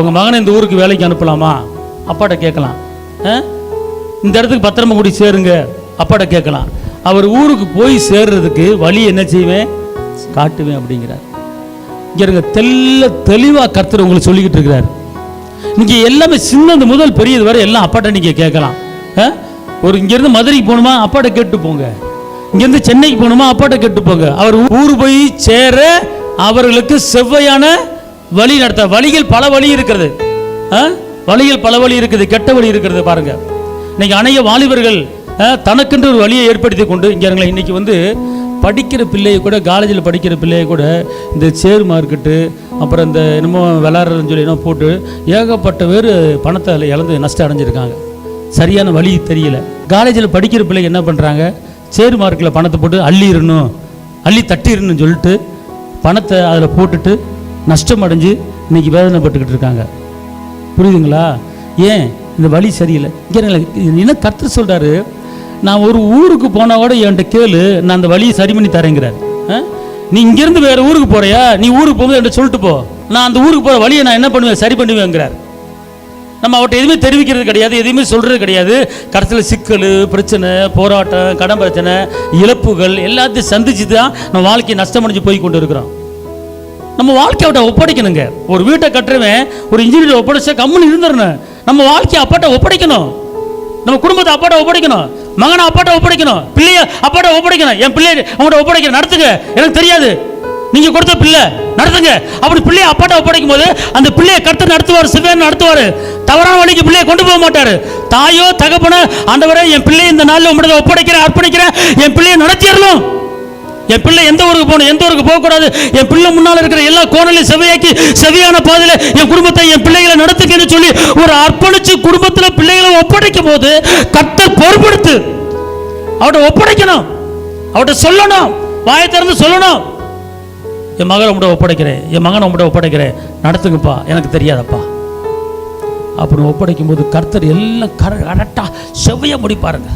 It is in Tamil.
உங்கள் மகனை இந்த ஊருக்கு வேலைக்கு அனுப்பலாமா? அப்பாட்ட கேட்கலாம். இந்த இடத்துக்கு பத்திரமா கூடி சேருங்க, அப்பாட்ட கேட்கலாம். அவர் ஊருக்கு போய் சேர்றதுக்கு வழி என்ன செய்வேன், காட்டுவேன் அப்படிங்கிறார். இங்க தெளிவாக கர்த்தர் உங்களுக்கு சொல்லிக்கிட்டு இருக்கிறார். நீங்கள் எல்லாமே சின்னது முதல் பெரியது வரை எல்லாம் அப்பாட்ட நீங்கள் கேட்கலாம். ஒரு இங்கேருந்து மதுரைக்கு போகணுமா, அப்பாட்ட கேட்டு போங்க. இங்கேருந்து சென்னைக்கு போகணுமா, அப்பாட்ட கேட்டு போங்க. அவர் ஊர் போய் சேர அவர்களுக்கு செவ்வையான வழி நடத்த. வழிகள் பல வழி இருக்கிறது, வழிகள் பல வழி இருக்குது, கெட்ட வழி இருக்கிறது. பாருங்க, இன்னைக்கு அநேக வாலிபர்கள் தனக்கென்று ஒரு வழியை ஏற்படுத்தி கொண்டு இங்கே இன்னைக்கு படிக்கிற பிள்ளையை கூட, காலேஜில் படிக்கிற பிள்ளையை கூட இந்த ஷேர் மார்க்கெட்டு, அப்புறம் இந்த என்னமோ விளாட்றதுன்னு சொல்லி என்ன போட்டு ஏகப்பட்ட பேர் பணத்தை இழந்து நஷ்டம் அடைஞ்சிருக்காங்க. சரியான வழி தெரியல. காலேஜில் படிக்கிற பிள்ளைங்க என்ன பண்ணுறாங்க, ஷேர் மார்க்கெட்டில் பணத்தை போட்டு அள்ளி தட்டிடணும்னு சொல்லிட்டு பணத்தை அதில் போட்டுட்டு நஷ்டம் அடைஞ்சு இன்னைக்கு வேதனைப்பட்டுக்கிட்டு இருக்காங்க. புரியுதுங்களா? ஏன்? இந்த வழி சரியில்லை. இங்கே என்ன கர்த்தர் சொல்கிறாரு, நான் ஒரு ஊருக்கு போனால் கூட என்கிட்ட கேளு, நான் அந்த வழியை சரி பண்ணி தரேங்கிறார். நீ இங்கேருந்து வேறு ஊருக்கு போகிறியா, நீ ஊருக்கு போகும்போது என்கிட்ட சொல்லிட்டு போ, நான் அந்த ஊருக்கு போகிற வழியை நான் என்ன பண்ணுவேன், சரி பண்ணுவேங்கிறார். நம்ம அவர்கிட்ட எதுவுமே தெரிவிக்கிறது கிடையாது, எதுவுமே சொல்கிறது கிடையாது. கடைசியில் சிக்கல், பிரச்சனை, போராட்டம், கடன் பிரச்சனை, இழப்புகள் எல்லாத்தையும் சந்திச்சு தான் நம்ம வாழ்க்கையை நஷ்டமடைஞ்சு போய் கொண்டு இருக்கிறோம். நம்ம வாழ்க்கையை அவட்ட ஒப்படைக்கணுங்க. ஒரு வீட்டை கட்டுறவன் ஒரு இன்ஜினியர் ஒப்படைச்சா கம்முன்னு இருந்துடணும். நம்ம வாழ்க்கையை அப்பாட்ட ஒப்படைக்கணும், நம்ம குடும்பத்தை அப்பாட்ட ஒப்படைக்கணும், மகனை அப்பாட்ட ஒப்படைக்கணும், பிள்ளைய அப்பாட்ட ஒப்படைக்கணும். என் பிள்ளைய அவங்கள்ட்ட ஒப்படைக்கணும், நடத்துங்க, எனக்கு தெரியாது, நீங்க கொடுத்த பிள்ளை நடத்துங்க. அப்படி பிள்ளைய அப்பாட்ட ஒப்படைக்கும் போது அந்த பிள்ளையை கர்த்தர் நடத்துவார், சிவன் நடத்துவார். தவறான வழிக்கு பிள்ளையை கொண்டு போக மாட்டாரு. தாயோ தகப்பனோ, ஆண்டவரே என் பிள்ளையை இந்த நாளில் உங்களுடைய ஒப்படைக்கிறேன், அர்ப்பணிக்கிறேன், என் பிள்ளையை நடத்திடணும். என் பிள்ளை எந்த ஊருக்கு போகணும், எந்த ஊருக்கு போகக்கூடாது, என் பிள்ளை முன்னால் இருக்கிற எல்லா கோணலையும் செவையாக்கி செவியான பாதையில் என் குடும்பத்தை, என் பிள்ளைகளை நடத்துக்கன்னு சொல்லி ஒரு அர்ப்பணிச்சு குடும்பத்தில் பிள்ளைகளை ஒப்படைக்கும் போது கர்த்தர் பொறுப்படுத்து. அவட்ட ஒப்படைக்கணும், அவட்ட சொல்லணும், வாயை திறந்து சொல்லணும், என் மகனை உங்கள்கிட்ட ஒப்படைக்கிறேன், என் மகனை உங்கள்கிட்ட ஒப்படைக்கிறேன், நடத்துங்கப்பா, எனக்கு தெரியாதப்பா அப்படின்னு ஒப்படைக்கும் போது கர்த்தர் எல்லாம் கரெக்டாக செவ்வையாக முடிப்பாருங்க.